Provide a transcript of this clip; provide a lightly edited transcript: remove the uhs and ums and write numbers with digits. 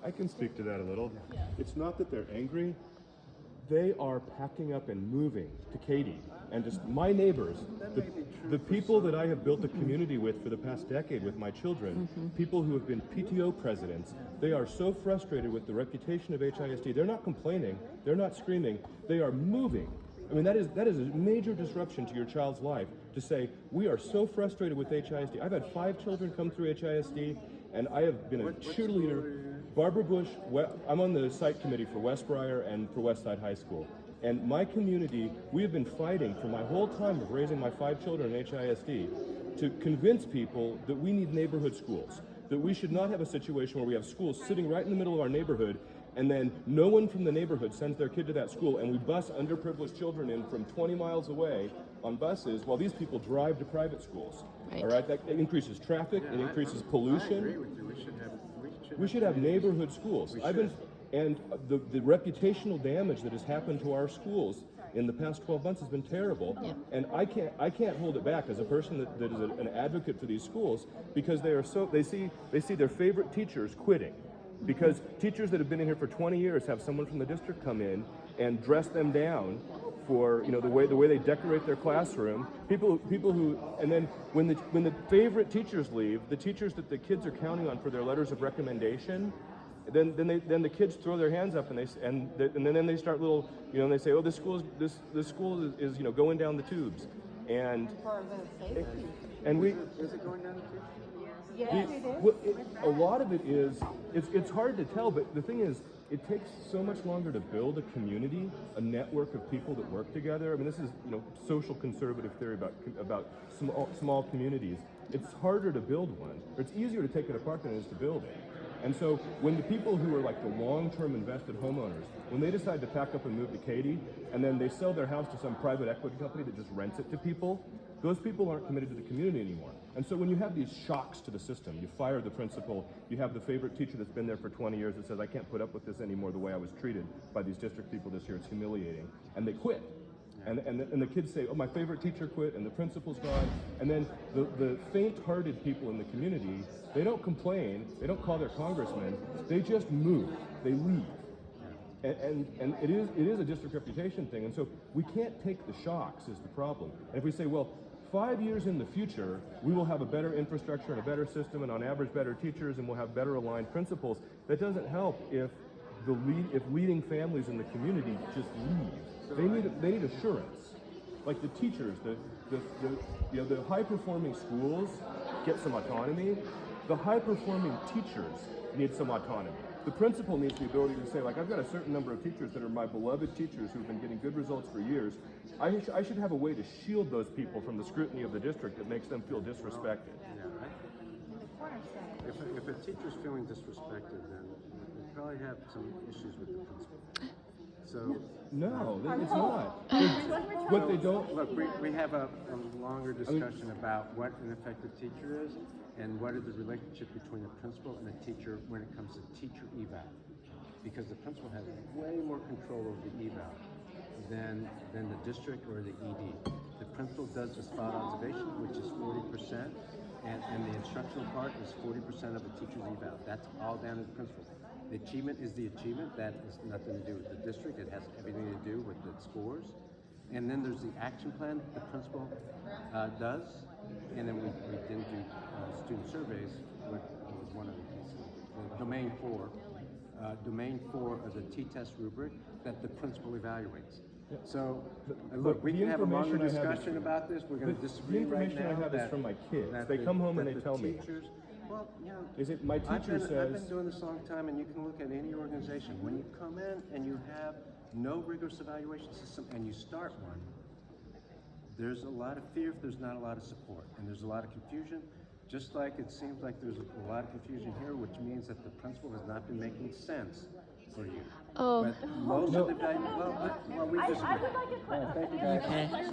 I can speak to that a little. It's not that they're angry. They are packing up and moving to Katy. And just my neighbors, the people that I have built a community with for the past decade with my children, people who have been PTO presidents, they are so frustrated with the reputation of HISD. They're not complaining, they're not screaming, they are moving. I mean, that is a major disruption to your child's life to say, we are so frustrated with HISD. I've had 5 children come through HISD, and I have been a cheerleader. Barbara Bush, I'm on the site committee for Westbriar and for Westside High School. And my community, we have been fighting for my whole time of raising my 5 children in HISD to convince people that we need neighborhood schools, that we should not have a situation where we have schools sitting right in the middle of our neighborhood and then no one from the neighborhood sends their kid to that school, and we bus underprivileged children in from 20 miles away on buses while these people drive to private schools. Right. All right, that increases traffic, it increases pollution. I agree with you. We should have neighborhood schools. And the reputational damage that has happened to our schools in the past 12 months has been terrible. Yeah. And I can't hold it back as a person that is an advocate for these schools, because they see their favorite teachers quitting. Because teachers that have been in here for 20 years have someone from the district come in and dress them down for the way they decorate their classroom. People who, and then when the favorite teachers leave, the teachers that the kids are counting on for their letters of recommendation, then the kids throw their hands up and then they start little, and they say, oh, this school is going down the tubes, and we. Is it going down the tubes? Yes, a lot of it is, it's hard to tell, but the thing is, it takes so much longer to build a community, a network of people that work together. I mean, this is social conservative theory about small communities. It's harder to build one, or it's easier to take it apart than it is to build it. And so when the people who are like the long-term invested homeowners, when they decide to pack up and move to Katy, and then they sell their house to some private equity company that just rents it to people, those people aren't committed to the community anymore. And so when you have these shocks to the system, you fire the principal, you have the favorite teacher that's been there for 20 years that says, I can't put up with this anymore, the way I was treated by these district people this year, it's humiliating, and they quit. And the kids say, oh, my favorite teacher quit, and the principal's gone. And then the faint-hearted people in the community, they don't complain, they don't call their congressman, they just move, they leave. And it is a district reputation thing, and so we can't take the shocks is the problem. And if we say, well, 5 years in the future, we will have a better infrastructure and a better system, and on average better teachers, and we'll have better aligned principals, that doesn't help if leading families in the community just leave. They need assurance. Like the teachers, the high-performing schools get some autonomy. The high-performing teachers need some autonomy. The principal needs the ability to say, like, I've got a certain number of teachers that are my beloved teachers who've been getting good results for years. I should have a way to shield those people from the scrutiny of the district that makes them feel disrespected. If a teacher's feeling disrespected, then they probably have some issues with the principal. So no, it's not. What they don't look. We have a longer discussion about what an effective teacher is and what is the relationship between a principal and a teacher when it comes to teacher eval, because the principal has way more control over the eval than the district or the ED. The principal does the spot observation, which is 40%, and the instructional part is 40% of a teacher's eval. That's all down to the principal. The achievement is the achievement. That has nothing to do with the district. It has everything to do with the scores. And then there's the action plan the principal does. And then we didn't do student surveys, which was one of the pieces. The domain 4 is a T-test rubric that the principal evaluates. So, look, we can have a longer discussion about this. We're going to disagree right now. The information I have is from my kids. They come home and they tell me. Well, my teacher says... I've been doing this a long time, and you can look at any organization. When you come in and you have no rigorous evaluation system and you start one, there's a lot of fear if there's not a lot of support, and there's a lot of confusion, just like it seems like there's a lot of confusion here, which means that the principal has not been making sense for you. Oh. But most of the value, well, we disagree. I would like a question. Thank you guys. Okay.